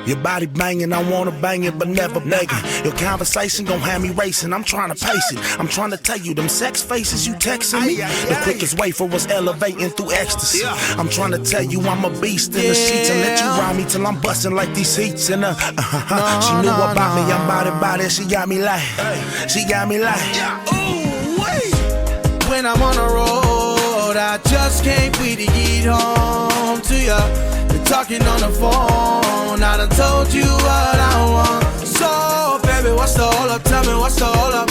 Your body banging, I wanna bang it, but never begging. Your conversation gon' have me racing, I'm trying to pace it. I'm trying to tell you, them sex faces you texting me, the quickest way for us elevating through ecstasy. I'm trying to tell you I'm a beast in the sheets and let you ride me till I'm busting like these seats. And she knew about me, I'm body, she got me like, ooh, wait. When I'm on the road, I just can't wait to get home to ya. Been talking on the phone, I done told you what I want. So, baby, what's the hold up? Tell me what's the hold up?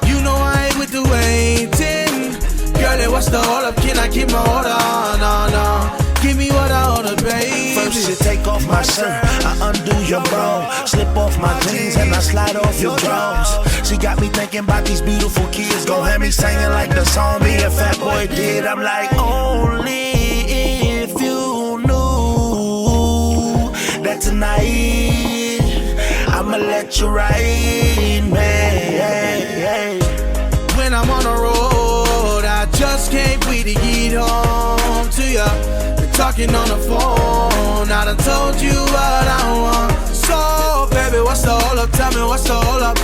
You know I ain't with the waiting. Girlie, what's the hold up? Can I keep my order? No. Give me what I ordered, baby. First you take off my shirt, I undo your bra, slip off my jeans and I slide off your drawers. She got me thinking about these beautiful kids, gon' have me singing like the song me and Fat Boy did. I'm like, only if you knew that tonight I'ma let you ride me. When I'm on the road, I just can't wait to get home to ya. Talking on the phone, I done told you what I want. So, baby, what's the hold up? Tell me what's the hold up?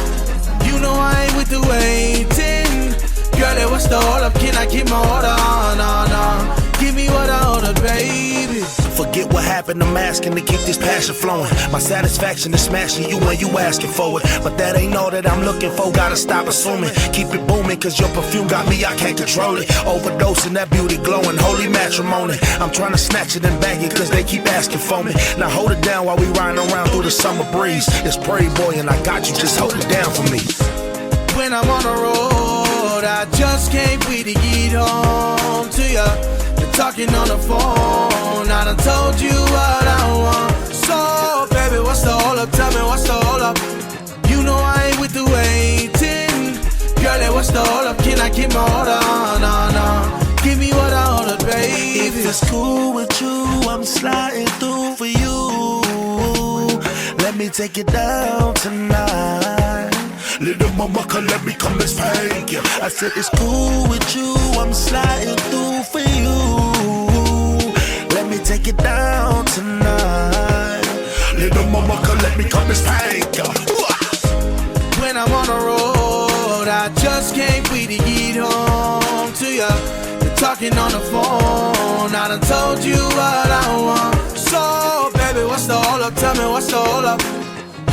You know I ain't with the waiting. Girlie, what's the hold up? Can I keep my order? No. Give me what I ordered, baby. Forget what happened, I'm asking to keep this passion flowing. My satisfaction is smashing you when you asking for it. But that ain't all that I'm looking for, gotta stop assuming. Keep it booming, cause your perfume got me, I can't control it. Overdosing, that beauty glowing, holy matrimony. I'm trying to snatch it and bag it, cause they keep asking for me. Now hold it down while we riding around through the summer breeze. It's Prairie Boy and I got you, just hold it down for me. When I'm on the road, I just can't wait to get home to ya. Talking on the phone, I done told you what I want. So, baby, what's the hold up? Tell me what's the hold up? You know I ain't with the waiting. Girlie, what's the hold up? Can I keep my order? No. Give me what I ordered, baby. If it's cool with you, I'm sliding through for you. Let me take it down tonight. Little mama, come let me come and spank you. I said it's cool with you, I'm sliding through for you. Let me take it down tonight. Little mama, come let me come and spank you. When I'm on the road, I just can't wait to get home to ya. Talking on the phone, I done told you what I want. So, baby, what's the hold up? Tell me what's the hold up?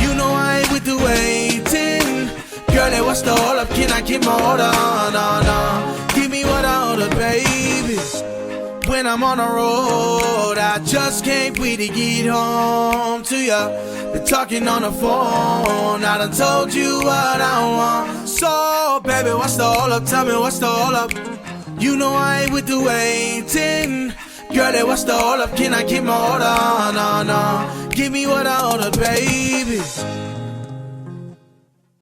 You know I ain't with the waiting. Girlie, what's the hold up? Can I keep my order? No. Give me what I ordered, baby. When I'm on the road, I just can't wait to get home to ya. Been talking on the phone, I done told you what I want. So, baby, what's the hold up? Tell me what's the hold up? You know I ain't with the waiting. Girlie, what's the hold up? Can I keep my order? No. Give me what I ordered, baby.